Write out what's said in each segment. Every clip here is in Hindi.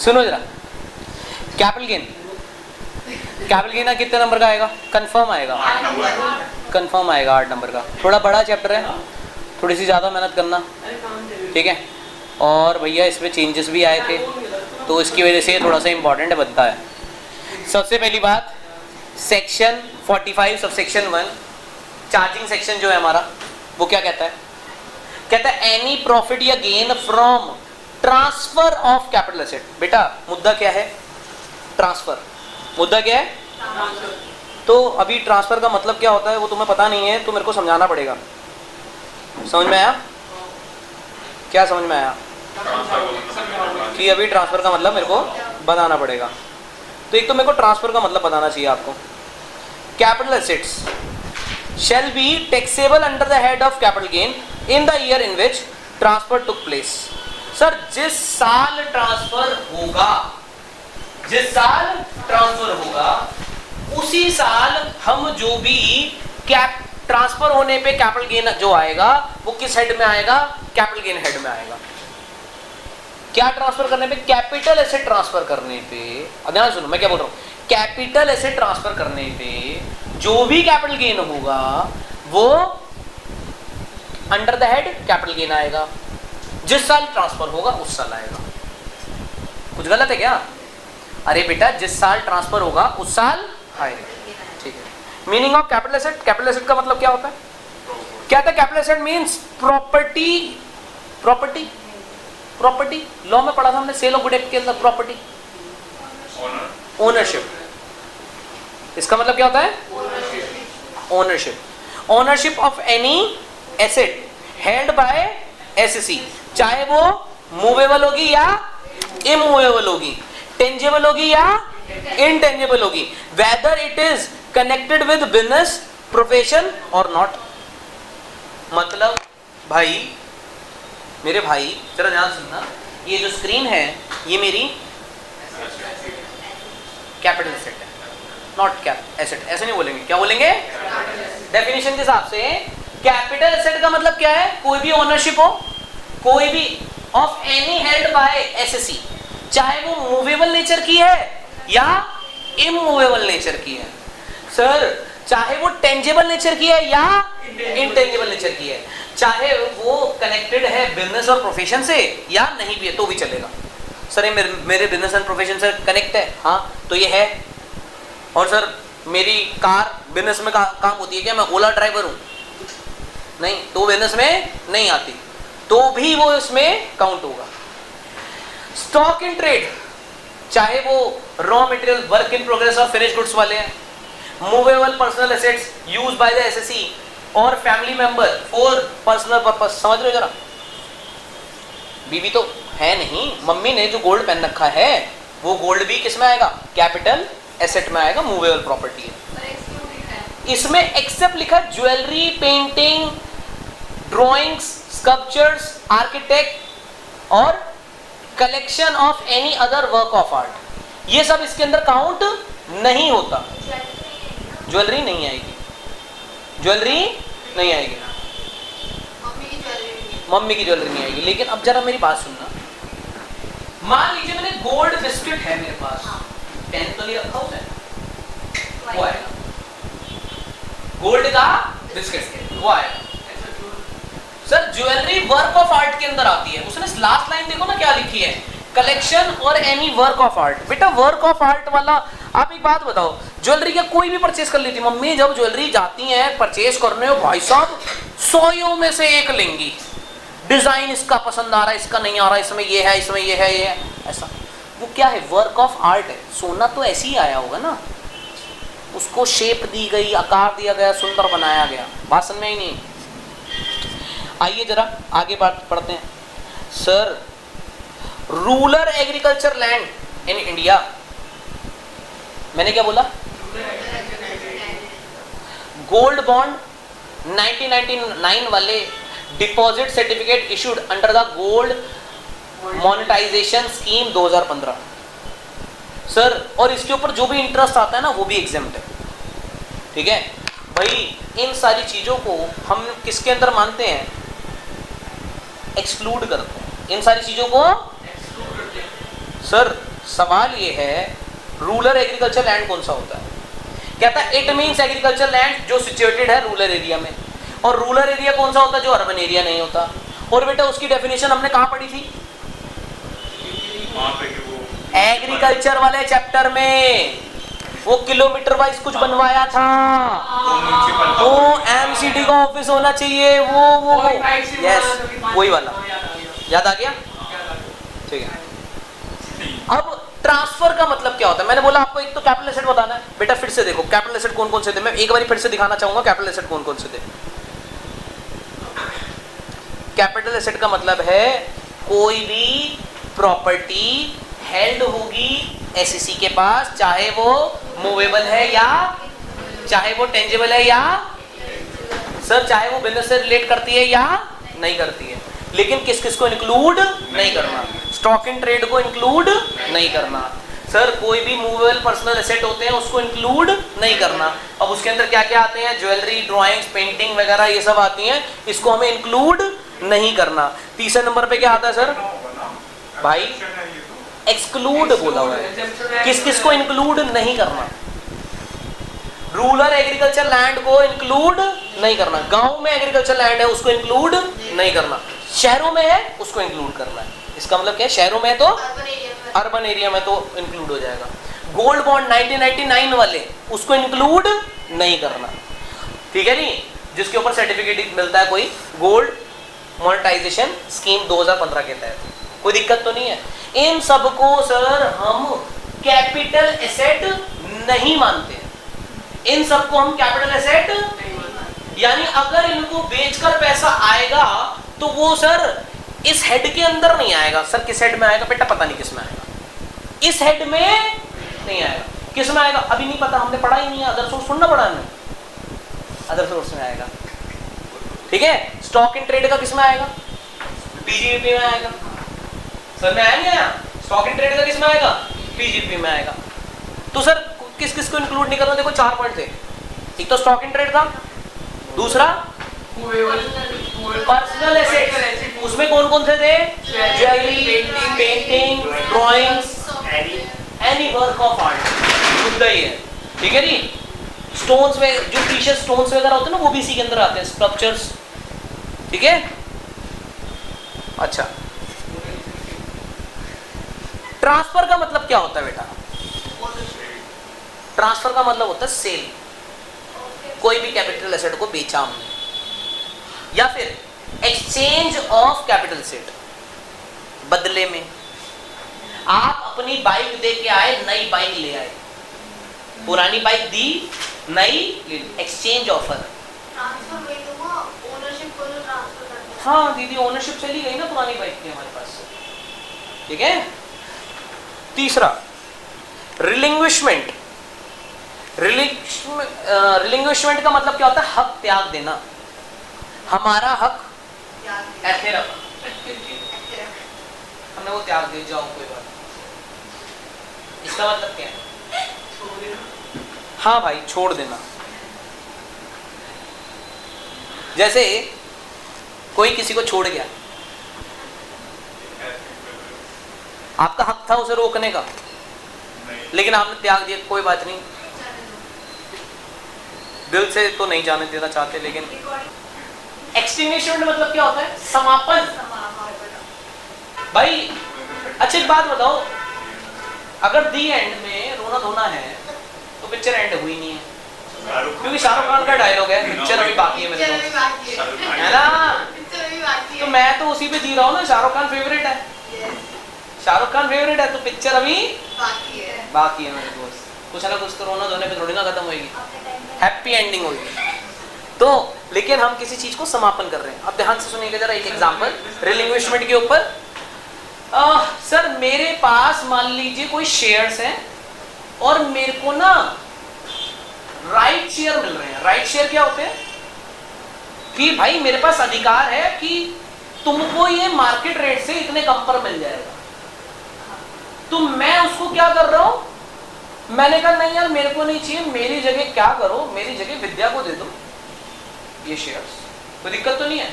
सुनो जरा, कैपिटल गेन कितने नंबर का आएगा? कंफर्म आएगा, कंफर्म आएगा 8 नंबर का। थोड़ा बड़ा चैप्टर है, थोड़ी सी ज़्यादा मेहनत करना, ठीक है। और भैया इसमें चेंजेस भी आए थे तो इसकी वजह से थोड़ा सा इम्पॉर्टेंट बनता है। सबसे पहली बात, section 45 sub section 1 charging section जो है हमारा, वो क्या कहता है? कहता है एनी प्रॉफिट या gain from transfer of capital asset. बेटा मुद्दा क्या है? ट्रांसफर। मुद्दा क्या है? तो अभी ट्रांसफर का मतलब क्या होता है वो तुम्हें पता नहीं है, तो मेरे को समझाना पड़ेगा। समझ में आया? क्या समझ में आया? कि अभी ट्रांसफर का मतलब मेरे को बताना पड़ेगा। तो एक तो मेरे को ट्रांसफर का मतलब बताना चाहिए आपको। Capital assets shall be taxable under the head of capital gain in the year in which transfer took place। Sir जिस साल ट्रांसफर होगा, उसी साल हम जो भी ट्रांसफर होने पे कैपिटल गेन जो आएगा वो किस हेड में आएगा? कैपिटल गेन हेड में आएगा। क्या ट्रांसफर करने पे? कैपिटल एसेट ट्रांसफर करने पे। ध्यान सुनो मैं क्या बोल रहा हूँ। कैपिटल एसेट ट्रांसफर करने पे जो भी कैपिटल गेन होगा वो under the head capital gain आएगा। जिस साल ट्रांसफर होगा उस साल आएगा। कुछ गलत है क्या? अरे बेटा जिस साल ट्रांसफर होगा उस साल आएगा, ठीक है। Meaning of capital asset, capital asset का मतलब क्या होता है? क्या था capital asset? Means property. Law में पढ़ा था हमने, सेल ऑफ गुड एक्ट के अंदर प्रॉपर्टी, ओनरशिप। इसका मतलब क्या होता है? Ownership of any asset held by SC, चाहे वो मूवेबल होगी या इमूवेबल होगी, टेंजेबल होगी या इनटेंजेबल होगी, whether it is connected with business profession और नॉट। मतलब भाई, मेरे भाई जरा ध्यान सुनना, ये जो स्क्रीन है ये मेरी कैपिटल एसेट है, नॉट कैप एसेट। ऐसे नहीं बोलेंगे, क्या बोलेंगे? डेफिनेशन के हिसाब से कैपिटल एसेट का मतलब क्या है? कोई भी ओनरशिप हो, कोई भी of any held by SC, चाहे वो मूवेबल नेचर की है या इमूवेबल नेचर की है। सर चाहे वो टेंजेबल नेचर की है या इनटेंजेबल नेचर की है, चाहे वो कनेक्टेड है बिजनेस और प्रोफेशन से या नहीं भी है तो भी चलेगा। सर ये मेरे बिजनेस एंड प्रोफेशन से कनेक्ट है, हाँ तो ये है। और सर मेरी कार बिजनेस में काम होती है क्या? मैं ओला ड्राइवर हूँ, नहीं तो बिजनेस में नहीं आती, तो भी वो इसमें काउंट होगा। स्टॉक इन ट्रेड, चाहे वो raw material, work in progress और फिनिश गुड्स वाले हैं, movable personal assets used by the SSC और family member for personal purpose. समझ रहे हो जरा? बीवी तो है नहीं, मम्मी ने जो गोल्ड पहन रखा है वो गोल्ड भी किस में आएगा? कैपिटल एसेट में आएगा, मूवेबल प्रॉपर्टी है। इसमें एक्सेप्ट लिखा jewellery, painting, drawings, sculptures, architect और collection of any other work of art, ये सब इसके अंदर काउंट नहीं होता। ज्वेलरी नहीं आएगी, ज्वेलरी नहीं आएगी, मम्मी की ज्वेलरी नहीं आएगी। लेकिन अब जरा मेरी बात सुनना, मान लीजिए मैंने गोल्ड बिस्किट है मेरे पास, पेन तो नहीं रखा उसने, वो आएगा। गोल्ड का बिस्किट वो आएगा। Sir jewellery work of art के अंदर आती है। उसने लास्ट लाइन देखो ना क्या लिखी है, कलेक्शन और एनी वर्क ऑफ आर्ट। बेटा वर्क ऑफ आर्ट वाला, आप एक बात बताओ, ज्वेलरी का कोई भी परचेस कर लेती मम्मी, जब ज्वेलरी जाती है परचेस करने हो भाई साहब 100 में से एक लेंगी, डिजाइन इसका पसंद आ रहा है, इसका नहीं आ रहा, इसमें ये है, इसमें ये है, ये है, ऐसा। वो क्या है? वर्क ऑफ आर्ट है। सोना तो ऐसे ही आया होगा ना, उसको शेप दी गई, आकार दिया गया, सुंदर बनाया गया। बात समझ में ही नहीं। आइए जरा आगे बात पढ़ते हैं। Sir rural agriculture land in India, मैंने क्या बोला? गोल्ड बॉन्ड 1999 वाले deposit certificate issued under the gold monetization scheme 2015। Sir और इसके ऊपर जो भी इंटरेस्ट आता है ना वो भी एग्जेम्प्ट है, ठीक है भाई। इन सारी चीजों को हम किसके अंदर मानते हैं? एक्सक्लूड करते हैं इन सारी चीजों को। सर सवाल ये है रूरल एग्रीकल्चर लैंड कौन सा होता है? कहता है इट मीन्स एग्रीकल्चर लैंड जो सिचुएटेड है रूरल एरिया में। और रूरल एरिया कौन सा होता है? जो अर्बन एरिया नहीं होता। और बेटा उसकी डेफिनेशन हमने कहाँ पढ़ी थी? एग्रीकल्चर वाले चैप्टर में। वो किलोमीटर वाइज कुछ बनवाया था, वो एमसीडी का ऑफिस होना चाहिए, वो यस वही वाला। याद आ गया? ठीक है। अब ट्रांसफर का मतलब क्या होता है? मैंने बोला आपको एक तो कैपिटल एसेट बताना है। बेटा फिर से देखो कैपिटल एसेट कौन कौन से थे, मैं एक बार फिर से दिखाना चाहूंगा कैपिटल एसेट कौन कौन से थे। कैपिटल एसेट का मतलब है कोई भी प्रॉपर्टी हेल्ड होगी एसईसी के पास, चाहे वो मूवेबल है या चाहे वो टेंजेबल है या सर चाहे वो बिजनेस से रिलेट करती है या नहीं करती है, लेकिन किस किस को इंक्लूड नहीं करना? स्टॉक इन ट्रेड को इंक्लूड नहीं करना। सर कोई भी मूवेबल पर्सनल एसेट होते हैं उसको इंक्लूड नहीं करना। अब उसके अंदर क्या क्या आते हैं? ज्वेलरी, ड्राइंग्स, पेंटिंग वगैरह ये सब आती हैं, इसको हमें इंक्लूड नहीं करना। तीसरे नंबर पे क्या आता है सर? भाई एक्सक्लूड बोला हुआ है, किस किस को इंक्लूड नहीं करना? रूरल एग्रीकल्चर लैंड को इंक्लूड नहीं करना। गांव में एग्रीकल्चर लैंड है उसको इंक्लूड नहीं करना। शहरों में है उसको इंक्लूड करना है। इसका मतलब क्या है? शहरों में है तो अर्बन एरिया में तो इंक्लूड हो जाएगा। गोल्ड बॉन्ड 1999 वाले उसको इंक्लूड नहीं करना, ठीक है नहीं? जिसके ऊपर सर्टिफिकेट मिलता है कोई गोल्ड मोनेटाइजेशन स्कीम 2015 के तहत, कोई दिक्कत तो नहीं है। इन सबको सर हम कैपिटल एसेट नहीं मानते। इन सबको हम कैपिटल एसेट, यानी अगर इनको बेचकर पैसा आएगा तो वो सर इस हेड के अंदर नहीं आएगा। सर किस हेड में आएगा? बेटा पता नहीं किस में आएगा, इस हेड में नहीं आएगा। किस में आएगा अभी नहीं पता, हमने पढ़ा ही नहीं है। अदर सोर्स सुनना पड़ा हमने, अदर सोर्स में आएगा, ठीक है। स्टॉक इन ट्रेड का किस में आएगा? पीजीपी में आएगा। सर में आया नहीं आया? स्टॉक इन ट्रेड का किस में आएगा? पीजीपी में आएगा। तो सर किस किस को इंक्लूड नहीं करना? देखो 4 पॉइंट थे। एक तो स्टॉक इन ट्रेड था, दूसरा पर्सनल एसेट, उसमें कौन कौन से थे? Jewellery, painting, drawings, any work of art, मुद्दा ही है, ठीक है जी। स्टोन्स में जो प्रीशियस स्टोन्स वगैरह होते हैं ना वो भी इसी के अंदर आते हैं, स्कल्पचर्स, ठीक है। अच्छा, ट्रांसफर का मतलब क्या होता है बेटा? ट्रांसफर का मतलब होता है सेल। कोई भी कैपिटल एसेट को बेचा हमने, या फिर एक्सचेंज ऑफ कैपिटल एसेट। बदले में आप अपनी बाइक दे के आए, नई बाइक ले आए, पुरानी बाइक दी, नई ले ली, एक्सचेंज ऑफर। हाँ दीदी, ओनरशिप चली गई ना पुरानी बाइक की हमारे पास, ठीक है। तीसरा रिलिंग्विशमेंट। रिलिंग्विशमेंट का मतलब क्या होता है? हक त्याग देना। हमारा हक ऐसे रखा, हमने वो त्याग दे, जाओ कोई बात। इसका मतलब क्या है? हाँ भाई, छोड़ देना। जैसे कोई किसी को छोड़ गया, आपका हक था उसे रोकने का, लेकिन आपने त्याग दिया, कोई बात नहीं, दिल से तो नहीं जाने देना चाहते, लेकिन एक्सटिंग्विशमेंट मतलब क्या होता है? समापन। भाई अच्छा एक बात बताओ, अगर दी एंड में रोना धोना है तो पिक्चर एंड हुई नहीं है, क्योंकि शाहरुख खान का डायलॉग है पिक्चर अभी बाकी है मेरे दोस्त, है ना? तो मैं तो उसी पे जी रहा हूँ ना, शाहरुख खान फेवरेट है, शाहरुख खान फेवरेट है, तो पिक्चर अभी बाकी है मेरे दोस्त। कुछ ना कुछ तो रोना धोने पे थोड़ी ना खत्म होगी, हैप्पी एंडिंग होगी। तो लेकिन हम किसी चीज को समापन कर रहे हैं। अब ध्यान से सुनिएगा जरा एक एग्जांपल रिलिंग्विशमेंट के ऊपर। सर मेरे पास मान लीजिए कोई शेयर्स हैं और मेरे को ना राइट शेयर मिल रहे हैं। राइट शेयर क्या होते हैं? कि भाई मेरे पास अधिकार है कि तुमको ये मार्केट रेट से इतने कम पर मिल जाएगा, तो मैं उसको क्या कर रहा हूं? मैंने कहा नहीं यार, मेरे को नहीं चाहिए, मेरी जगह क्या करो, मेरी जगह विद्या को दे दो ये शेयर्स, कोई दिक्कत तो नहीं है।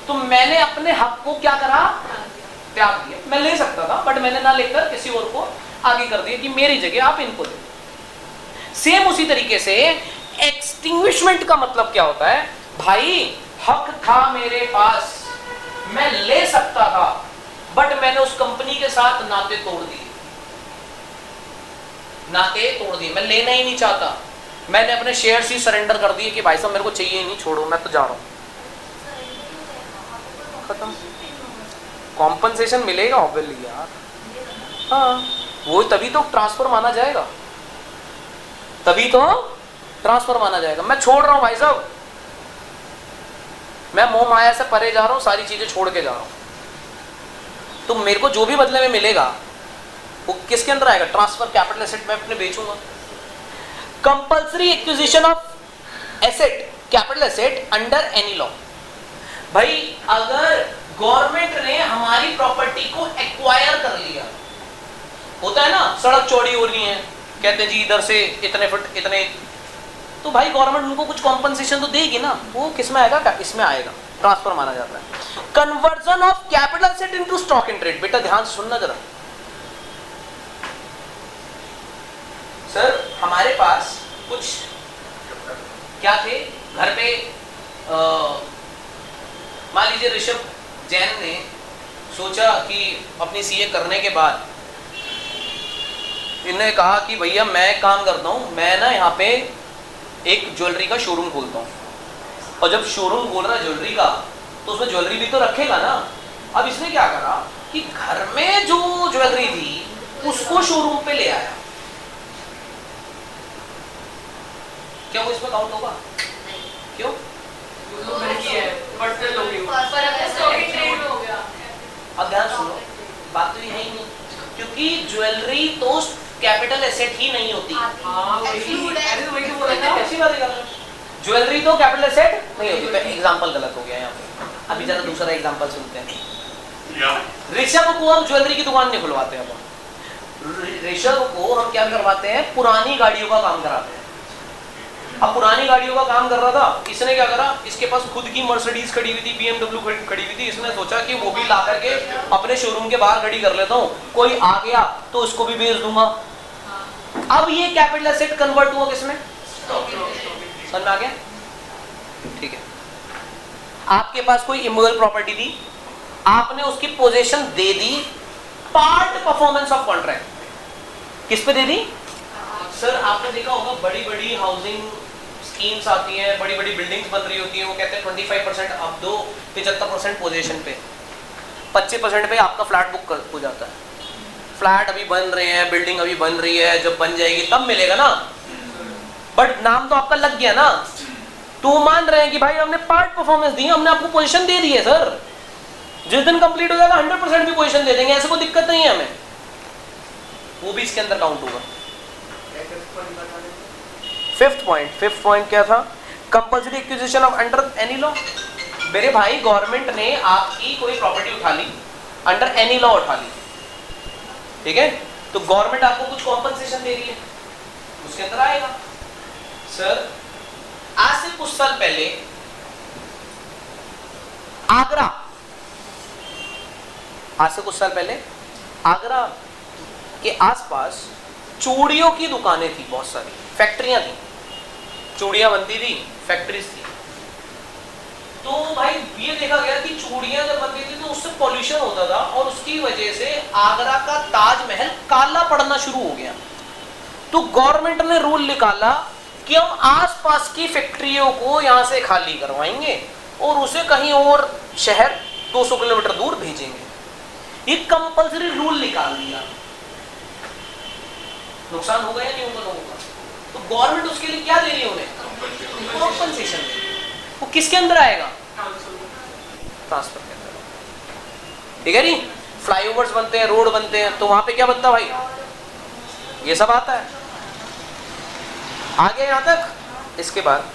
तो मैंने अपने हक को क्या करा? त्याग दिया। मैं ले सकता था बट मैंने ना लेकर किसी और को आगे कर दिया कि मेरी जगह आप इनको दे। सेम उसी तरीके से एक्सटिंग्विशमेंट का मतलब क्या होता है? भाई हक था मेरे पास, मैं ले सकता था बट मैंने उस कंपनी के साथ नाते तोड़ दिए, नाते तोड़ दिए, मैं लेना ही नहीं चाहता, मैंने अपने शेयर्स ही सरेंडर कर दिए कि भाई साहब मेरे को चाहिए ही नहीं, छोड़ो मैं तो जा रहा हूं, खत्म। कॉम्पनसेशन मिलेगा ऑब्वियसली यार, हाँ वो तभी तो ट्रांसफर माना जाएगा, तभी तो ट्रांसफर माना जाएगा। मैं छोड़ रहा हूं भाई साहब, मैं मोह माया से परे जा रहा हूं, सारी चीजें छोड़ के जा रहा हूं, तो मेरे को जो भी बदले में मिलेगा वो किसके अंदर आएगा? ट्रांसफर कैपिटल एसेट में अपने बेचूंगा। Compulsory acquisition of asset, capital asset under any law. भाई अगर गवर्नमेंट ने हमारी प्रॉपर्टी को एक्वायर कर लिया, होता है ना, सड़क चौड़ी हो रही है, कहते हैं जी इधर से इतने फुट इतने, तो भाई गवर्नमेंट उनको कुछ कॉम्पनसेशन तो देगी ना, वो किस में आएगा? इसमें आएगा, ट्रांसफर माना जाता है। Conversion of capital asset into stock in trade. बेटा ध्यान से सुनना जरा, सर हमारे पास कुछ क्या थे घर पे, मान लीजिए ऋषभ जैन ने सोचा कि अपनी सीए करने के बाद इन्होंने कहा कि भैया मैं काम करता हूँ, मैं ना यहाँ पे एक ज्वेलरी का शोरूम खोलता हूँ, और जब शोरूम खोल रहा है ज्वेलरी का तो उसमें ज्वेलरी भी तो रखेगा ना। अब इसने क्या करा कि घर में जो ज्वेलरी थी उसको शोरूम पे ले आया। क्या वो इसमें काउंट होगा? क्यों? अब ध्यान सुनो, बात तो ये है ही नहीं, क्योंकि ज्वेलरी तो कैपिटल एसेट ही नहीं होती। ज्वेलरी तो कैपिटल एसेट नहीं होती। तो एग्जांपल गलत हो गया यहाँ पे, अभी जरा दूसरा एग्जांपल सुनते हैं। ऋषभ को हम ज्वेलरी की दुकान नहीं खुलवाते हैं, ऋषभ को हम क्या करवाते हैं? पुरानी गाड़ियों का काम कराते हैं। अब पुरानी गाड़ियों का काम कर रहा था, इसने क्या करा, इसके पास खुद की मर्सिडीज खड़ी हुई थी, BMW खड़ी हुई थी, इसने सोचा कि वो भी ला करके अपने शोरूम के बाहर खड़ी कर लेता हूँ, कोई आ गया तो इसको भी बेच दूंगा। अब ये कैपिटल एसेट कन्वर्ट हुआ किसमें? समझ में आ गया? ठीक है, आपके पास कोई इमोबल प्रॉपर्टी थी, आपने उसकी position they the, part performance of contract किस पे दे दी? सर आपने देखा होगा बड़ी बड़ी हाउसिंग स्कीम्स आती हैं, बड़ी बड़ी बिल्डिंग्स बन रही होती हैं, वो कहते हैं 25% अब दो, 75% पोजीशन पे, 25% पे आपका फ्लैट बुक हो जाता है। फ्लैट अभी बन रहे हैं, बिल्डिंग अभी बन रही है, जब बन जाएगी तब मिलेगा ना, बट नाम तो आपका लग गया ना, तो मान रहे हैं कि भाई हमने पार्ट परफॉर्मेंस दी, हमने आपको पोजीशन दे दी है सर, जिस दिन कंप्लीट हो जाएगा 100% भी पोजीशन दे देंगे, ऐसे कोई दिक्कत नहीं है हमें, वो भी इसके अंदर काउंट होगा। फिफ्थ पॉइंट क्या था? Compulsory acquisition of under any law. मेरे भाई गवर्नमेंट ने आपकी कोई प्रॉपर्टी उठा ली, अंडर एनी लॉ उठा ली, ठीक है, तो गवर्नमेंट आपको कुछ कॉम्पनसेशन दे रही है, उसके अंदर आएगा। सर आज से कुछ साल पहले आगरा के आसपास चूड़ियों की दुकानें थी, बहुत सारी फैक्ट्रियां थी, चूड़ियां बनती थी, फैक्ट्रीज थी। तो भाई ये देखा गया कि चूड़ियां जब बनती थी तो उससे पॉल्यूशन होता था, और उसकी वजह से आगरा का ताजमहल काला पड़ना शुरू हो गया। तो गवर्नमेंट ने रूल निकाला कि हम आसपास की फैक्ट्रियों को यहां से खाली करवाएंगे और उसे कहीं और शहर 200 किलोमीटर दूर भेजेंगे। ये कंपल्सरी रूल निकाल दिया। नुकसान होगा या नहीं होगा लोगों का? तो गवर्नमेंट उसके लिए क्या दे रही है उन्हें? कॉम्पनसेशन। वो किसके अंदर आएगा? ट्रांसफर के अंदर। ठीक है जी। फ्लाईओवर्स बनते हैं, रोड बनते हैं, तो वहां पे क्या बनता है भाई? ये सब आता है। आगे यहां तक। इसके बाद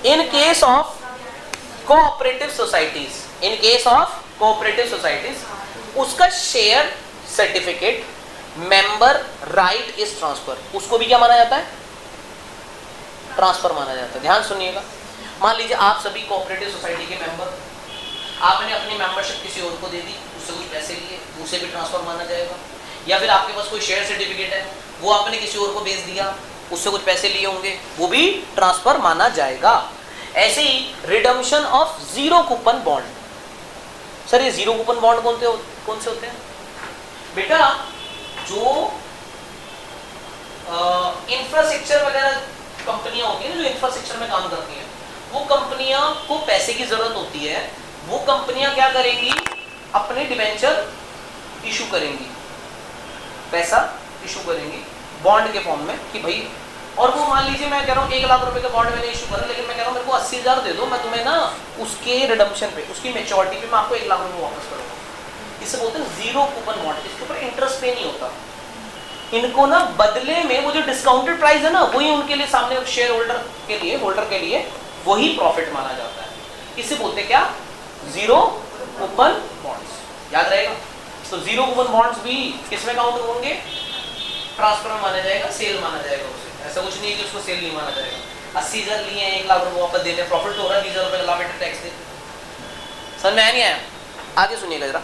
in case of cooperative societies, उसका share certificate member right is transfer, उसको भी क्या माना जाता है? ट्रांसफर माना जाता है। ध्यान सुनिएगा, मान लीजिए आप सभी कोऑपरेटिव सोसाइटी के मेंबर, आपने अपनी मेंबरशिप किसी और को दे दी, उससे कुछ पैसे लिए, उसे भी ट्रांसफर माना जाएगा। या फिर आपके पास कोई शेयर सर्टिफिकेट है, वो आपने किसी और को बेच दिया, उससे कुछ पैसे लिए होंगे, वो भी ट्रांसफर माना जाएगा। ऐसे ही redemption of zero coupon bond. Sir ये जीरो कूपन बॉन्ड कौन से होते हैं बेटा? जो इंफ्रास्ट्रक्चर वगैरह कंपनियां होती हैं, जो इंफ्रास्ट्रक्चर में काम करती हैं, वो कंपनियां को पैसे की जरूरत होती है, वो कंपनियां क्या करेंगी, अपने डिबेंचर इशू करेंगी, पैसा इशू करेंगी बॉन्ड के फॉर्म में कि भाई, और वो मान लीजिए मैं कह रहा हूँ 1 लाख रुपए का बॉन्ड मैंने इशू करा, लेकिन मैं कह रहा हूँ मेरे को 80,000 दे दो, मैं तुम्हें ना उसके रिडम्पशन पे, उसकी मेच्योरिटी पे मैं आपको 1 लाख रुपए वापस करूँगा। इसे बोलते हैं जीरो कूपन बॉन्ड। इसके ऊपर इंटरेस्ट पे नहीं होता। इनको ना बदले में वो जो डिस्काउंटेड प्राइस है ना, वही उनके लिए सामने शेयर होल्डर के लिए वही प्रॉफिट माना जाता है। इसे बोलते क्या? Zero coupon bonds. याद रहेगा। तो जीरो कूपन बॉन्ड्स भी किसमें काउंट होंगे? ट्रांसफर में माना जाएगा, सेल माना जाएगा उसे। ऐसा कुछ नहीं है कि उसको सेल नहीं माना जाएगा। 80,000 लिए हैं, 1 लाख रुपए वापस देने, प्रॉफिट हो रहा है, 20,000 रुपए का लाभ टैक्स दे। समझ में आया नहीं आया? आगे सुनिएगा जरा।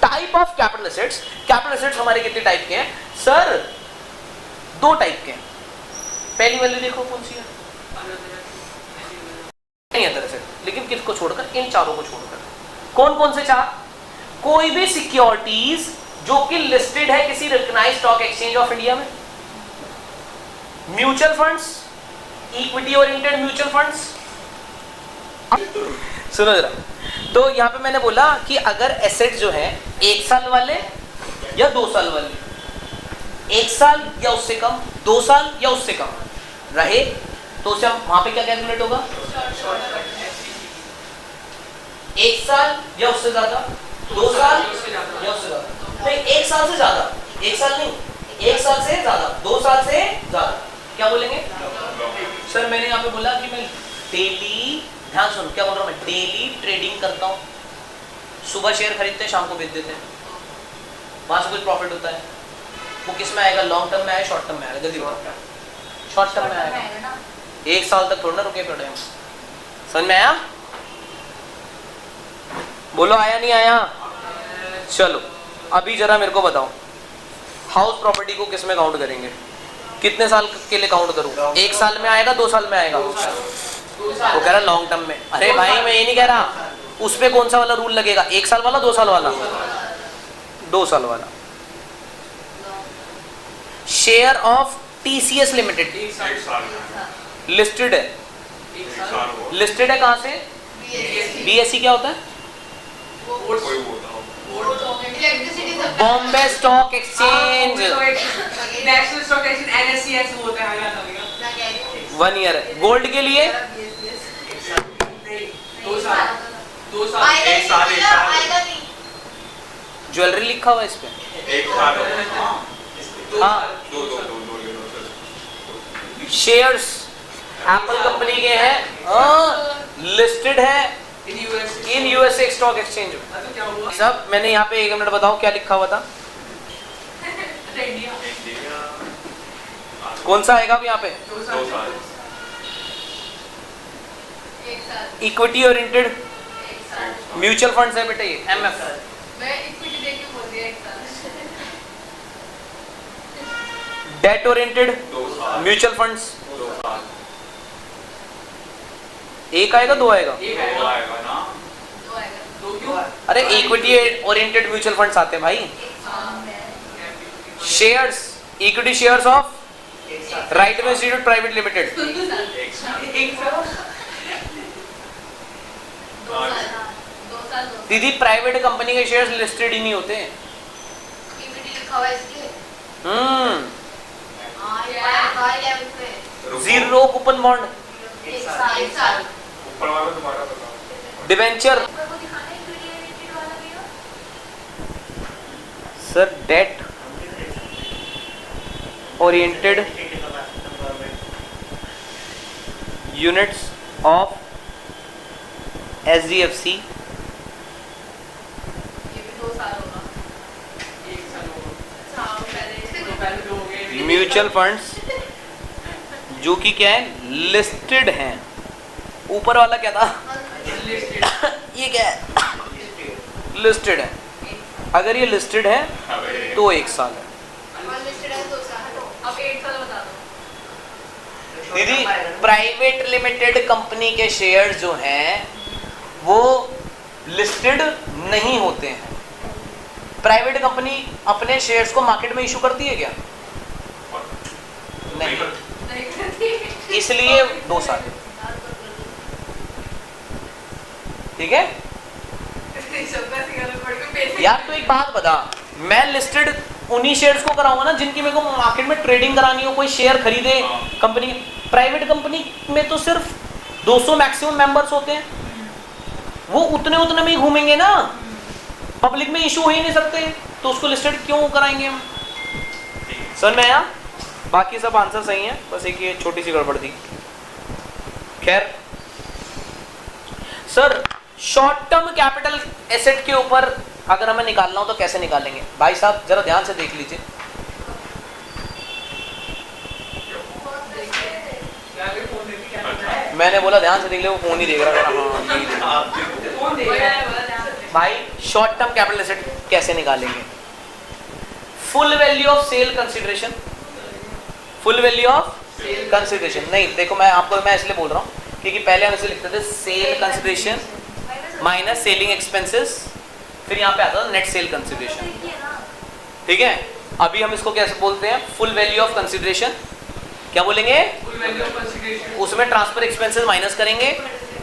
Type of capital assets. Capital assets हमारे कितने टाइप के हैं सर? 2 टाइप के हैं। पहली वाली देखो कौन सी है? नहीं अदर एसेट, लेकिन किसको छोड़कर? इन चारों को छोड़कर। कौन कौन से 4? कोई भी सिक्योरिटीज जो कि लिस्टेड है किसी recognised stock exchange of India में, mutual funds, equity oriented mutual funds. सुनो जरा, तो यहां पे मैंने बोला कि अगर एसेट जो है 1 साल वाले या 2 साल वाले, 1 साल या उससे कम, 2 साल या उससे कम रहे, तो उसे वहां पे क्या कैलकुलेट होगा? 1 साल या उससे ज्यादा, 2 साल या उससे ज्यादा, नहीं 1 साल से ज्यादा, 1 साल नहीं, 1 साल से ज्यादा, 2 साल से ज्यादा, क्या बोलेंगे? सर मैंने यहाँ पे बोला कि मैं डेली, ध्यान सुनो क्या बोल रहा हूँ मैं, डेली ट्रेडिंग करता हूँ। सुबह शेयर खरीदते हैं, शाम को बेच देते हैं, वहां से कुछ प्रॉफिट होता है। वो किस में आएगा? लॉन्ग टर्म में आएगा, शॉर्ट टर्म में आएगा? जल्दी बोलो। शॉर्ट टर्म में आएगा। 1 साल तक थोड़ा ना रुके पड़े हम। समझ में आया? बोलो आया नहीं आया? चलो अभी जरा मेरे को बताओ, हाउस प्रॉपर्टी को किस में काउंट करेंगे? कितने साल के लिए काउंट करूँ? 1 साल में आएगा, 2 साल में आएगा? वो कह रहा लॉन्ग टर्म में। अरे भाई मैं ये नहीं कह रहा, उस पे कौन सा वाला रूल लगेगा? 1 साल वाला, 2 साल वाला? 2 साल वाला। Share of TCS limited listed है। लिस्टेड है कहां से? बीएसई क्या होता है? Bombay stock exchange. National stock exchange NSE ऐसे होता है। 1 ईयर है। गोल्ड के लिए 2 साल 1 साल। ज्वेलरी लिखा हुआ है इस पे? 1 साल। हाँ। शेयर्स एप्पल कंपनी के हैं, लिस्टेड है इन यूएसए स्टॉक एक्सचेंज में। सब मैंने यहाँ पे 1 मिनट बताओ क्या लिखा हुआ था? कौन सा आएगा अब यहाँ पे? 2 साल। इक्विटी ओरिएंटेड म्यूचुअल फंड्स है बेटा, ये MF. Date oriented mutual funds. 2 साल। 1 आएगा 2 आएगा? 2 आएगा ना। 2 क्यों? अरे इक्विटी ओरिएंटेड म्यूचुअल फंड्स आते हैं भाई। Shares, equity shares of right में इंस्टीट्यूट प्राइवेट लिमिटेड। 1 साल। दीदी प्राइवेट कंपनी के शेयर्स लिस्टेड ही नहीं होते। जीरो कूपन बॉन्ड, ऊपर वाला दोबारा बताओ। Debenture. Sir date oriented units of HDFC, mutual funds जो कि क्या है? लिस्टेड हैं। ऊपर वाला क्या था? ये क्या है? लिस्टेड है, अगर ये लिस्टेड है तो 1 साल है। अब 8 साल बता दो। दीदी प्राइवेट लिमिटेड कंपनी के शेयर्स जो हैं वो लिस्टेड नहीं होते हैं। प्राइवेट कंपनी अपने शेयर्स को मार्केट में इशू करती है क्या? नहीं, नहीं करती। इसलिए 2 साल। ठीक है यार, तो एक बात बता, मैं लिस्टेड उन्हीं शेयर्स को कराऊंगा ना जिनकी मेरे को मार्केट में ट्रेडिंग करानी हो, कोई शेयर खरीदे कंपनी। प्राइवेट कंपनी में तो सिर्फ 200 मैक्सिमम मेंबर्स होते हैं, वो उतने में ही घूमेंगे ना, पब्लिक में इशू हो ही नहीं सकते, तो उसको लिस्टेड क्यों कराएंगे हम? समझ में आया? बाकी सब आंसर सही है, बस एक ये छोटी सी गड़बड़ थी। खैर sir, short term capital asset के ऊपर अगर हमें निकालना हो तो कैसे निकालेंगे? भाई साहब जरा ध्यान से देख लीजिए। मैंने बोला ध्यान से देख ले, वो फोन ही देख रहा था। भाई शॉर्ट टर्म कैपिटल एसेट कैसे निकालेंगे? Full value of sale consideration, full value of consideration. नहीं देखो, मैं इसलिए बोल रहा हूँ क्योंकि पहले हम इसे लिखते थे sale consideration minus selling expenses, फिर यहाँ पे आता था नेट सेल कंसिडरेशन। ठीक है, अभी हम इसको कैसे बोलते हैं? Full value of consideration. क्या बोलेंगे? उसमें ट्रांसफर एक्सपेंसेस माइनस करेंगे,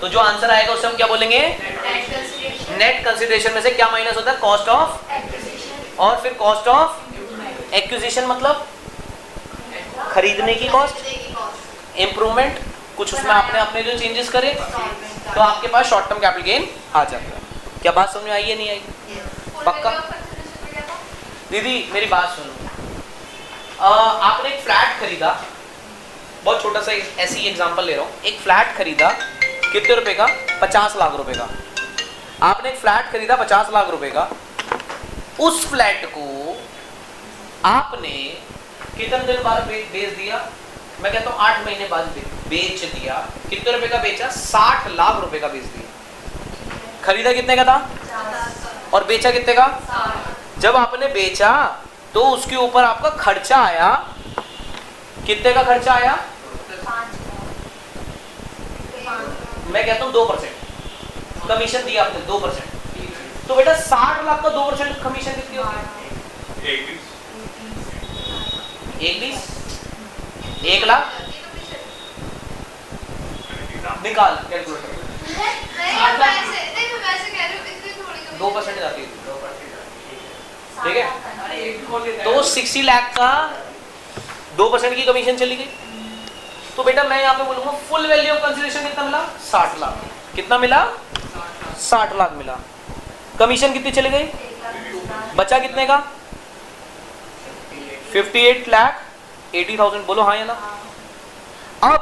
तो जो आंसर आएगा उसे हम क्या बोलेंगे? नेट कंसिडरेशन में से क्या माइनस होता है? कॉस्ट ऑफ, और फिर कॉस्ट ऑफ एक्विजिशन मतलब खरीदने की कॉस्ट, इम्प्रूवमेंट, कुछ उसमें आपने अपने जो चेंजेस करे, तो आपके पास शॉर्ट टर्म कैपिटल गेन आ जाता है। क्या बात समझ में आई है? नहीं आई? पक्का? दीदी मेरी बात सुनो, आपने एक फ्लैट खरीदा, बहुत छोटा सा ऐसी एग्जांपल ले रहा हूँ, एक फ्लैट खरीदा कितने रुपए का? 50 लाख रुपए का। आपने एक फ्लैट खरीदा 50 लाख रुपए का, उस फ्लैट को आपने कितने दिन बाद बेच दिया? मैं कहता हूँ 8 महीने बाद बेच दिया। कितने रुपए का बेचा? 60 लाख रुपए का बेच दिया। खरीदा कितने का था और बेचा कितने का? जब आपने बेचा तो उसके ऊपर आपका खर्चा आया, कितने का खर्चा आया? मैं कहता हूँ 2% कमीशन दिया आपने, 2%। तो बेटा 60 लाख का 2% कमीशन कितनी होती है? 1 लाख। निकाल कैलकुलेटर, 2% जाती है। ठीक है, तो 60 लाख का 2% की कमीशन चली गई। तो बेटा मैं यहाँ पे बोलूंगा फुल वैल्यू ऑफ कंसिडरेशन कितना मिला? 60 लाख। कितना मिला? 60 लाख मिला। कमीशन कितनी चली गई? बचा कितने का? 58 लाख 80,000। बोलो हाँ या ना? अब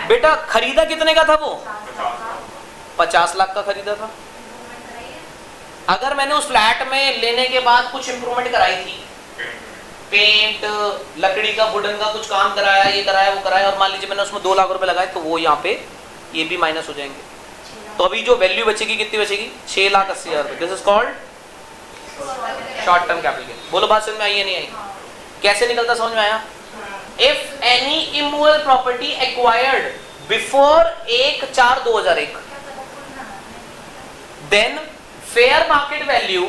बेटा खरीदा कितने का था वो? 50 लाख का खरीदा था। अगर मैंने उस फ्लैट में लेने के बाद कुछ इंप्रूवमेंट कराई थी, पेंट, लकड़ी का, वुडन का कुछ काम कराया, ये कराया, वो कराया, और मान लीजिए मैंने उसमें 2 लाख रुपए लगाए, तो वो यहाँ पे ये भी माइनस हो जाएंगे। तो अभी जो वैल्यू बचेगी कितनी बचेगी? 6,80,000 रुपए। This is called short term capital gain. बोलो बात समझ में आई है नहीं आई? कैसे निकलता समझ में आया? If any immovable property acquired before 1/4/2001 then fair market value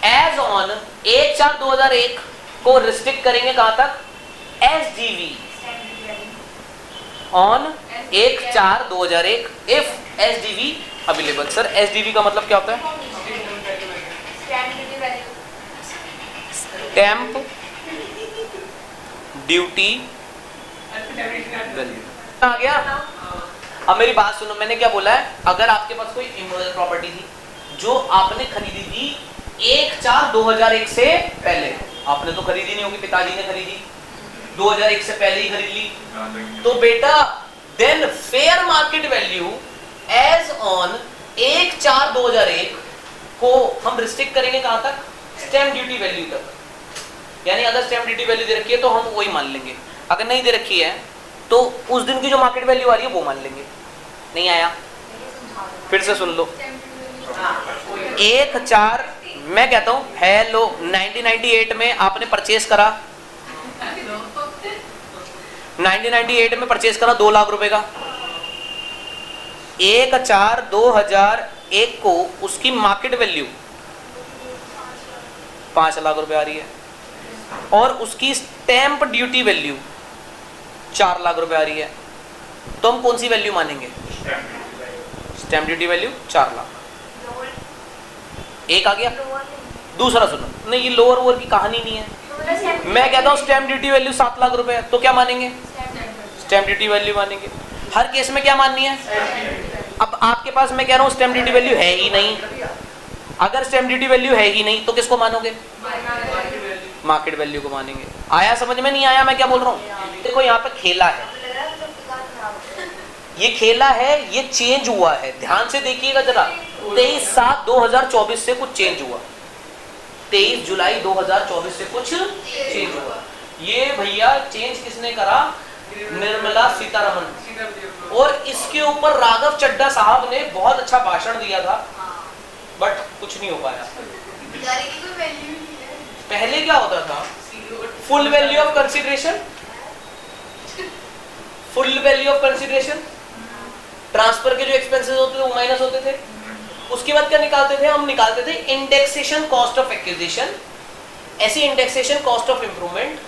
as on 1/4/2001 को रिस्ट्रिक्ट करेंगे कहां तक? SDV on 1/4/2001 if SDV available. Sir SDV का मतलब क्या होता है? Stamp duty value. आ गया? अब मेरी बात सुनो, मैंने क्या बोला है? अगर आपके पास कोई इमोबल प्रॉपर्टी थी जो आपने खरीदी थी 1/4/2001 से पहले, आपने तो खरीदी नहीं होगी, पिताजी ने खरीदी 2001 से पहले ही खरीद ली, तो बेटा then fair market value as on 1/4/2001 को हम रिस्ट्रिक्ट करेंगे कहां तक? स्टैम्प ड्यूटी वैल्यू तक। यानी अगर स्टैम्प ड्यूटी वैल्यू दे रखी है तो हम वही मान लेंगे, अगर नहीं दे रखी है तो उस दिन की जो मार्केट वैल्यू आ रही है वो मान लेंगे। नहीं आया? फिर से सुन लो। 1/4 मैं कहता हूं हेलो 1998 में आपने परचेस करा, 1998 में परचेस करा 2 लाख रुपए का, 1/4/2001 को उसकी मार्केट वैल्यू 5 लाख रुपए आ रही है और उसकी स्टैंप ड्यूटी वैल्यू 4 लाख रुपए आ रही है, तो हम कौन सी वैल्यू मानेंगे? Stamp duty value 4 lakh. एक आ गया। दूसरा सुनो, नहीं ये लोअर वोअर की कहानी नहीं है। मैं कहता हूं स्टैंप ड्यूटी वैल्यू 7 लाख रुपए है, तो क्या मानेंगे? स्टैंप ड्यूटी वैल्यू मानेंगे। हर केस में क्या माननी है? अब आपके पास मैं कह रहा हूं स्टैंप ड्यूटी वैल्यू है ही नहीं, अगर स्टैंप ड्यूटी वैल्यू है ही नहीं तो किसको मानोगे? मार्केट वैल्यू को मानेंगे। आया समझ में? नहीं आया मैं क्या बोल रहा हूँ? देखो यहाँ पे खेला है, ये खेला है, ये चेंज हुआ है, ध्यान से देखिएगा जरा। 23/7/2024 से कुछ चेंज हुआ, 23 जुलाई 2024 से कुछ चेंज हुआ। ये भैया चेंज किसने करा? निर्मला सीतारमण। और इसके ऊपर राघव चड्ढा साहब ने बहुत अच्छा भाषण दिया था, बट कुछ नहीं हो पाया। पहले क्या होता था? Full value of consideration, full value of consideration, transfer के जो एक्सपेंसेस होते थे वो माइनस होते थे। उसके बाद क्या निकालते थे? हम निकालते थे इंडेक्सेशन कॉस्ट ऑफ एक्विजिशन, ऐसी इंडेक्सेशन कॉस्ट ऑफ इंप्रूवमेंट,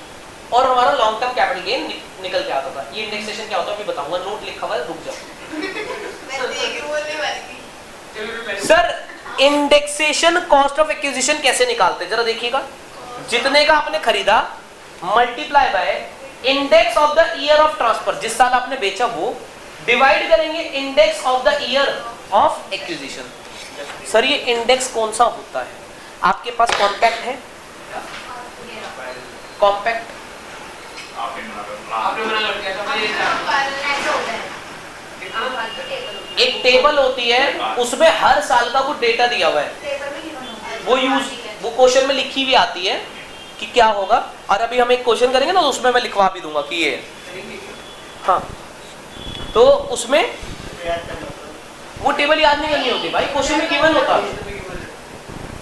और हमारा लॉन्ग टर्म कैपिटल गेन निकल के आता था। ये इंडेक्सेशन क्या होता है अभी बताऊंगा, नोट लिखा हुआ है, रुक जाओ। Sir indexation cost of acquisition कैसे निकालते हैं जरा देखिएगा। जितने का आपने खरीदा multiply by index of the year of transfer, जिस साल आपने बेचा वो, डिवाइड करेंगे index of the year of acquisition. Sir ये इंडेक्स कौन सा होता है? आपके पास कॉम्पैक्ट है? कॉम्पैक्ट एक टेबल होती है, उसमें हर साल का कुछ डेटा दिया हुआ है, वो क्वेश्चन में लिखी हुई आती है कि क्या होगा। और अभी हम एक क्वेश्चन करेंगे ना, तो उसमें मैं लिखवा भी दूंगा कि ये, हाँ, तो उसमें वो टेबल याद नहीं करनी होती भाई, क्वेश्चन में गिवन होता,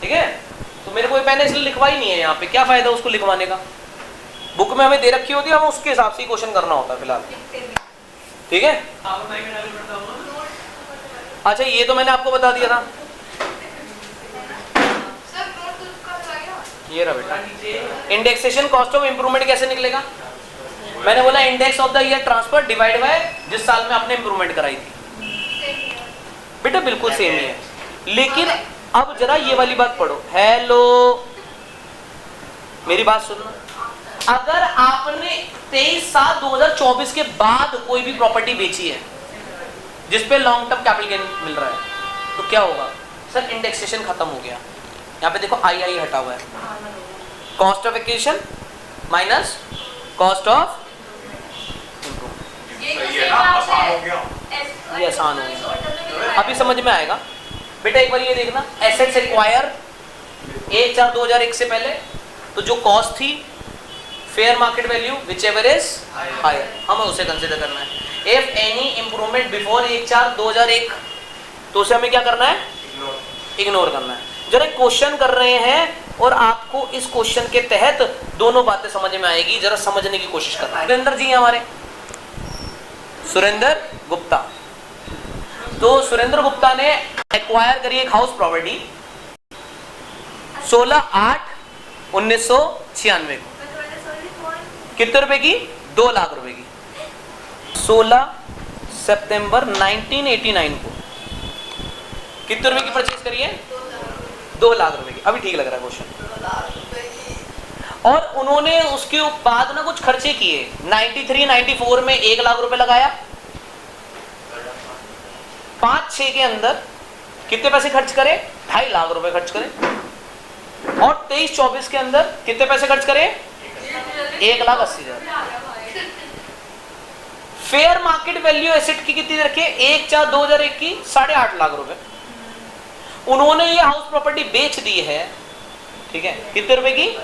ठीक है। तो मेरे को पेन इसलिए लिखवा ही नहीं है यहाँ पे, क्या फायदा उसको लिखवाने का? बुक में हमें दे रखी होती है, हमें उसके हिसाब से ही क्वेश्चन करना होता है फिलहाल, ठीक है। अच्छा ये तो मैंने आपको बता दिया था, ये रहा बेटा। इंडेक्सेशन कॉस्ट ऑफ इंप्रूवमेंट कैसे निकलेगा? मैंने बोला index of the year transfer divide by जिस साल में आपने इंप्रूवमेंट कराई थी। बेटा बिल्कुल सेम ही है, लेकिन अब जरा ये वाली बात पढ़ो। हेलो मेरी बात सुनना, अगर आपने 23/7/2024 के बाद कोई भी प्रॉपर्टी बेची है जिस पे लॉन्ग टर्म कैपिटल गेन मिल रहा है, तो क्या होगा? सर इंडेक्सेशन खत्म हो गया। यहाँ पे देखो आई हटा हुआ है, cost of acquisition minus cost of improvement. ये आसान हो गया, अभी समझ में आएगा। बेटा एक बार ये देखना, एसेट्स एक्वायर 1/4/2001 से पहले, तो जो कॉस्ट थी fair market value whichever is higher, हमें उसे कंसिडर करना है। इफ एनी इंप्रूवमेंट बिफोर 1/4/2001, तो उसे हमें क्या करना है? इग्नोर करना है। जरा क्वेश्चन कर रहे हैं और आपको इस क्वेश्चन के तहत दोनों बातें समझ में आएगी, जरा समझने की कोशिश करना है। सुरेंद्र जी हमारे, सुरेंद्र गुप्ता, तो सुरेंद्र गुप्ता ने एक्वायर करी एक हाउस प्रॉपर्टी 16/8/1996 को। कितने रुपए की? 2 लाख रुपए की। 16 सितंबर 1989 को कितने रुपए की परचेज करी है? 2 लाख रुपए की। अभी ठीक लग रहा है क्वेश्चन। और उन्होंने उसके बाद ना कुछ खर्चे किए, 93-94 में 1 लाख रुपए लगाया, 5-6 के अंदर कितने पैसे खर्च करे? 2.5 लाख रुपए खर्च करे, और 23-24 के अंदर कितने पैसे खर्च करे? 1,80,000। फेयर मार्केट वैल्यू एसेट की कितनी रखे? 1/4/2001 की 8.5 लाख रुपए। उन्होंने ये हाउस प्रॉपर्टी बेच दी है, ठीक है, कितने रुपए की?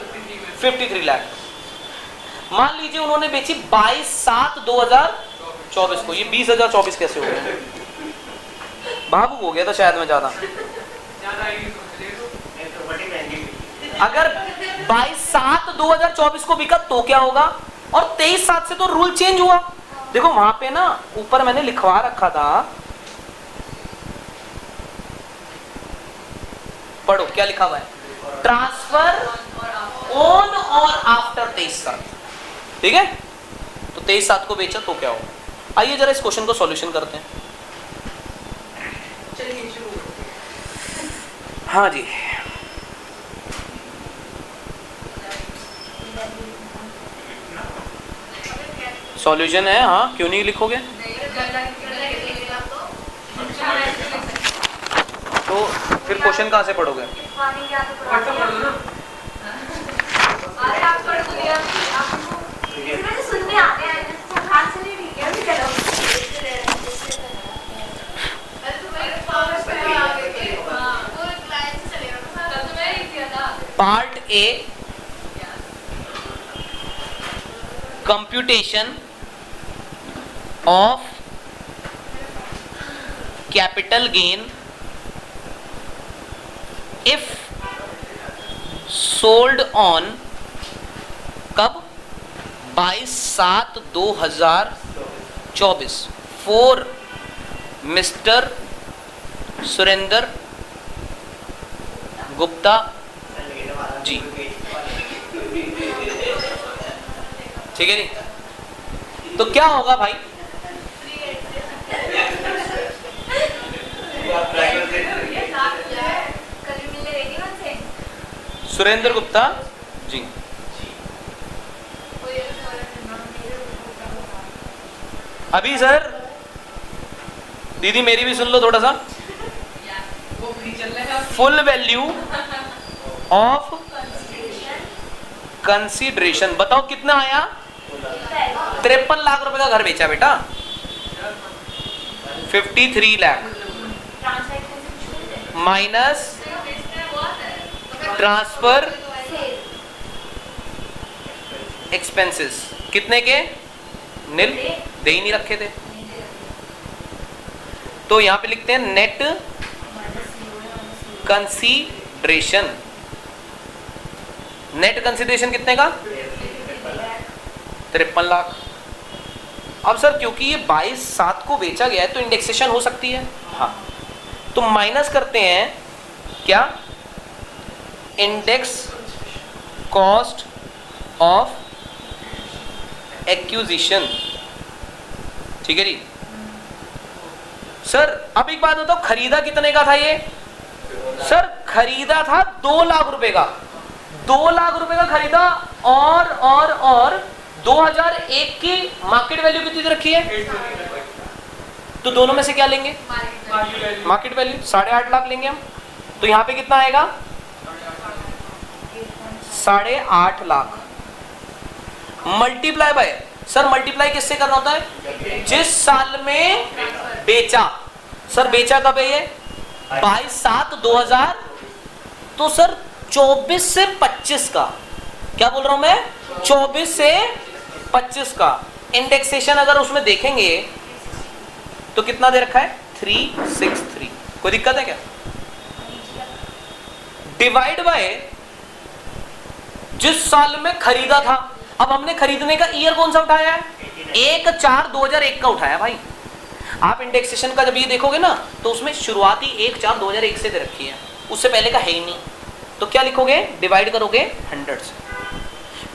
53 लाख। मान लीजिए उन्होंने बेची 22/7/2024 को। ये 20,024 कैसे हो गया? भावुक हो गया था शायद मैं ज्यादा। अगर 22/7/2024 को बिका तो क्या होगा, और 23/7 से तो रूल चेंज हुआ। देखो वहां पे ना ऊपर मैंने लिखवा रखा था, पढ़ो क्या लिखा हुआ है, ट्रांसफर ऑन और आफ्टर 23/7, ठीक है। तो 23/7 को बेचा तो क्या होगा। आइए जरा इस क्वेश्चन को सॉल्यूशन करते हैं। चलिए शुरू करते हैं। हाँ जी, सॉल्यूशन है, हाँ क्यों नहीं लिखोगे। तो फिर क्वेश्चन कहाँ से पढ़ोगे। Part A, computation of capital gain if sold on कब 22/7/2024 फॉर मिस्टर सुरेंद्र गुप्ता जी, ठीक है जी। तो क्या होगा भाई, सुरेंद्र गुप्ता जी, अभी सर दीदी मेरी भी सुन लो थोड़ा सा। वो फ्री चल रहा है। फुल वैल्यू ऑफ कंसीडरेशन बताओ कितना आया, 53 लाख रुपए का घर बेचा बेटा, 53 लाख माइनस ट्रांसफर एक्सपेंसेस कितने के, नील, दे ही नहीं रखे थे। तो यहां पे लिखते हैं नेट कंसीडरेशन, नेट कंसीडरेशन कितने का, 53 लाख। अब सर क्योंकि ये 22/7 को बेचा गया है तो इंडेक्सेशन हो सकती है, हाँ। तो माइनस करते हैं क्या, इंडेक्स कॉस्ट ऑफ एक्विजिशन, ठीक है जी। सर अब एक बात बताओ, खरीदा कितने का था ये, सर खरीदा था 2 लाख रुपए का, 2 लाख रुपए का खरीदा, और 2001 की मार्केट वैल्यू कितनी रखी है, तो दोनों में से क्या लेंगे, मार्केट वैल्यू 8.5 लाख लेंगे हम। तो यहां पे कितना आएगा, 8.5 lakh multiply by, sir multiply किससे करना होता है, जिस साल में बेचा। सर बेचा कब है ये, 22/7/2000, तो सर 24 से 25 का, क्या बोल रहा हूं मैं, 24 से 25 का इंडेक्सेशन अगर उसमें देखेंगे तो कितना दे रखा है, 363। कोई दिक्कत है क्या, डिवाइड बाय जिस साल में खरीदा था। अब हमने खरीदने का ईयर कौन सा उठाया है, 1/4/2001 का उठाया भाई। आप इंडेक्सेशन का जब ये देखोगे ना तो उसमें शुरुआती 1/4/2001 से दे रखी है, उससे पहले का है ही नहीं। तो क्या लिखोगे, डिवाइड करोगे 100 से।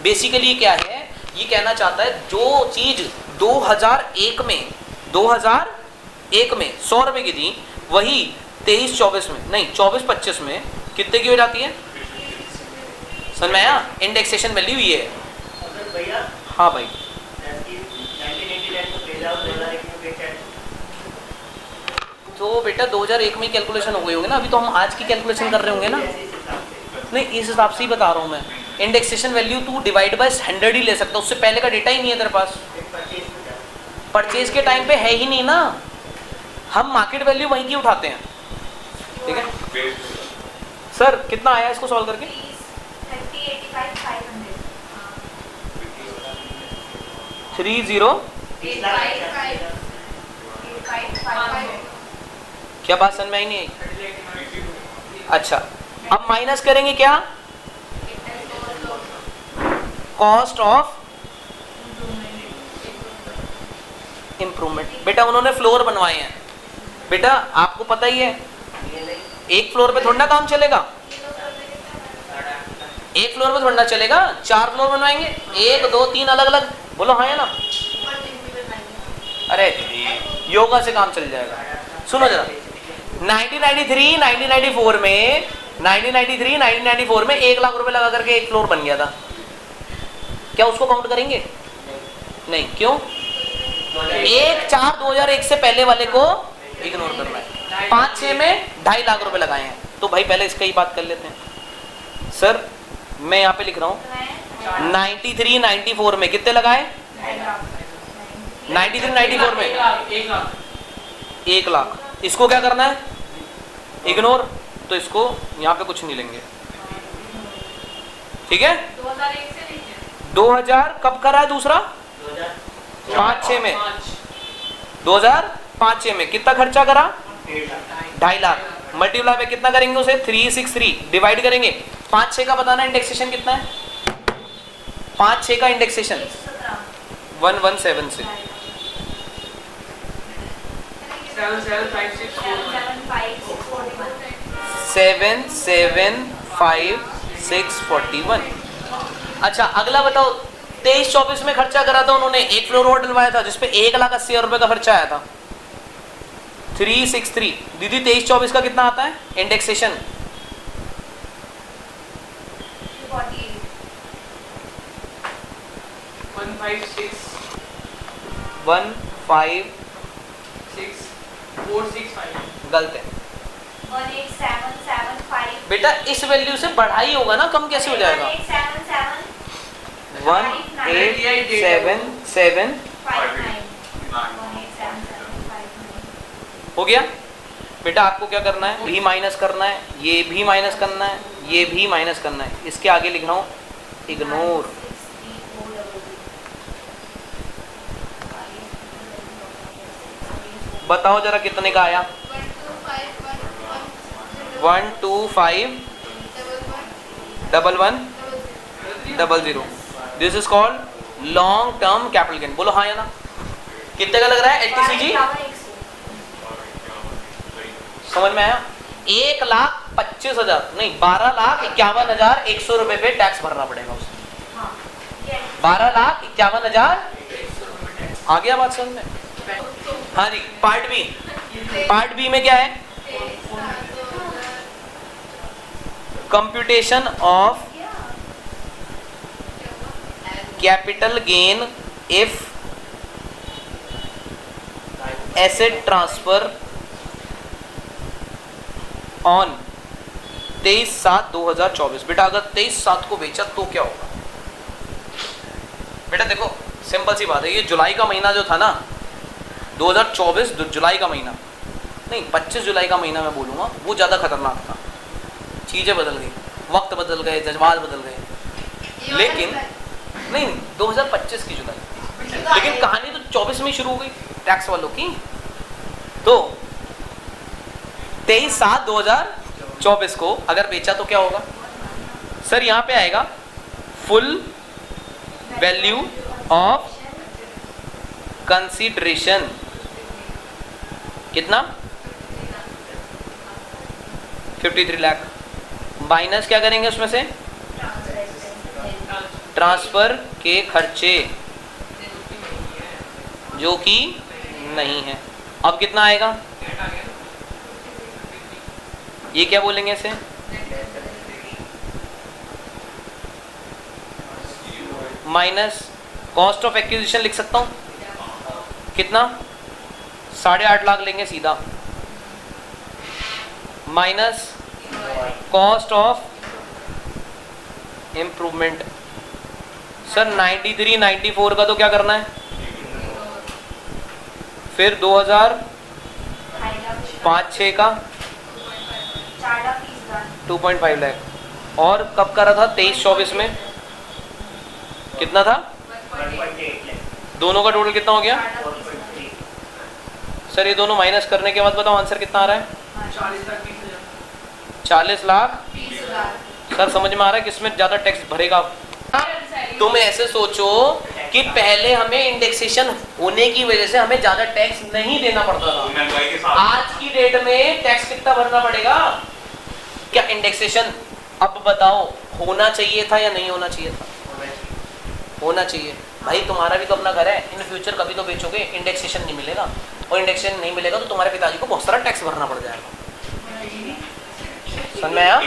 बेसिकली क्या है, ये कहना चाहता है जो चीज 2001 में 100 रुपए की थी, वही 23-24 में नहीं 24-25 में कितने की हो जाती है, समझ में आया, इंडेक्सेशन वैल्यू ये है। हाँ भाई, तो बेटा 2001 में कैलकुलेशन हो गई होगी ना, अभी तो हम आज की कैलकुलेशन कर रहे होंगे ना। नहीं इस हिसाब से ही बता रहा हूँ मैं, इंडेक्सेशन वैल्यू तू डिवाइड बाय 100 ही ले सकता, उससे पहले का डेटा ही नहीं है तेरे पास। परचेज के टाइम पे है ही नहीं ना, हम मार्केट वैल्यू वहीं की उठाते हैं, ठीक है। सर कितना आया इसको सॉल्व करके, 30 क्या बात समझ में आई नहीं आई। अच्छा अब माइनस करेंगे क्या, कॉस्ट ऑफ इम्प्रूवमेंट। बेटा उन्होंने फ्लोर बनवाए हैं, बेटा आपको पता ही है एक फ्लोर पे थोड़ा ना काम चलेगा, एक फ्लोर पे थोड़ा ना चलेगा, 4 फ्लोर बनवाएंगे, 1 2 3 अलग अलग, बोलो हाँ है ना। अरे दीदी योगा से काम चल जाएगा। सुनो जरा, 1993 में 1 लाख रुपए लगा करके एक फ्लोर बन गया था, क्या उसको काउंट करेंगे? नहीं, क्यों? 1/4/2001 से पहले वाले को इग्नोर करना है। 5-6 में 2.5 लाख रुपए लगाए हैं, तो भाई पहले इसका ही बात कर लेते हैं। सर मैं यहाँ पे लिख रहा हूँ 93-94 में कितने लगाए? 93-94 में 1 लाख। इसको क्या करना है? इग्नोर। तो इसको यहाँ पे कुछ नहीं लेंगे, ठीक है। 2000 कब करा है दूसरा? 5-6 में 2005-6 में कितना खर्चा करा? 2.5 लाख। मल्टीप्लाई पे कितना करेंगे उसे? 363 डिवाइड करेंगे। 5-6 का बताना इंडेक्सेशन कितना है? 5-6 का इंडेक्सेशन 1176 775,641। अच्छा अगला बताओ, 23-24 में खर्चा करा था उन्होंने, एक फ्लोर और डलवाया था जिसपे 1,80,000 रुपए का खर्चा आया था। 363 दीदी 23-24 का कितना आता है इंडेक्सेशन? 156,465 गलत है 18775 बेटा, इस वैल्यू से बढ़ाई होगा ना, कम कैसे हो जाएगा? 18775 हो गया। बेटा आपको क्या करना है? भी माइनस करना है, ये भी माइनस करना है, ये भी माइनस करना है। इसके आगे लिख रहा हूँ इग्नोर। बताओ जरा कितने का आया? 125,11,00. This is called long term capital gain. बोलो हाँ या ना। कितने का लग रहा है एलटीसीजी? समझ में आया? 1,25,000 नहीं, 12,51,100 रुपए पे टैक्स भरना पड़ेगा उसे। 12,51,000 आ गया बात समझ में? हाँ जी। पार्ट बी, पार्ट बी में क्या है? Computation of capital gain if asset transfer on 23/7/2024। बेटा अगर 23/7 को बेचा तो क्या होगा? बेटा देखो सिंपल सी बात है, ये जुलाई का महीना जो था ना 2024 जुलाई का महीना नहीं 25 जुलाई का महीना मैं बोलूँगा, वो ज़्यादा खतरनाक था। चीज़ें बदल गई, वक्त बदल गए, जज्बात बदल गए, लेकिन नहीं 2025 की जुलाई, लेकिन कहानी तो 24 में शुरू हो गई टैक्स वालों की। तो 23/7/2024 को अगर बेचा तो क्या होगा? सर यहाँ पे आएगा फुल वैल्यू ऑफ कंसीडरेशन कितना? 53 लाख माइनस क्या करेंगे उसमें से? ट्रांसफर के खर्चे जो कि नहीं है। अब कितना आएगा? ये क्या बोलेंगे इसे? माइनस कॉस्ट ऑफ एक्विजिशन लिख सकता हूं कितना? 8.5 लाख लेंगे सीधा, minus cost of improvement. Sir 93-94 का तो क्या करना है? फिर 2005-6 का 2.5 लाख, और कब करा था? 23-24 में कितना था? दोनों का टोटल कितना हो गया? सर ये दोनों माइनस करने के बाद बताओ आंसर कितना आ रहा है? 40 लाख। सर समझ में आ रहा है किसमें ज़्यादा टैक्स भरेगा? तुम ऐसे सोचो कि पहले हमें इंडेक्सेशन होने की वजह से हमें ज्यादा टैक्स नहीं देना पड़ता था। महंगाई के साथ आज की डेट में टैक्स कितना भरना पड़ेगा? क्या इंडेक्सेशन अब बताओ होना चाहिए था या नहीं होना चाहिए था? होना चाहिए। भाई तुम्हारा भी तो अपना घर है, इन फ्यूचर कभी तो बेचोगे, इंडेक्सेशन नहीं मिलेगा, और इंडेक्सेशन नहीं मिलेगा तो तुम्हारे पिताजी को बहुत सारा टैक्स भरना पड़ जाएगा। समझ में आया?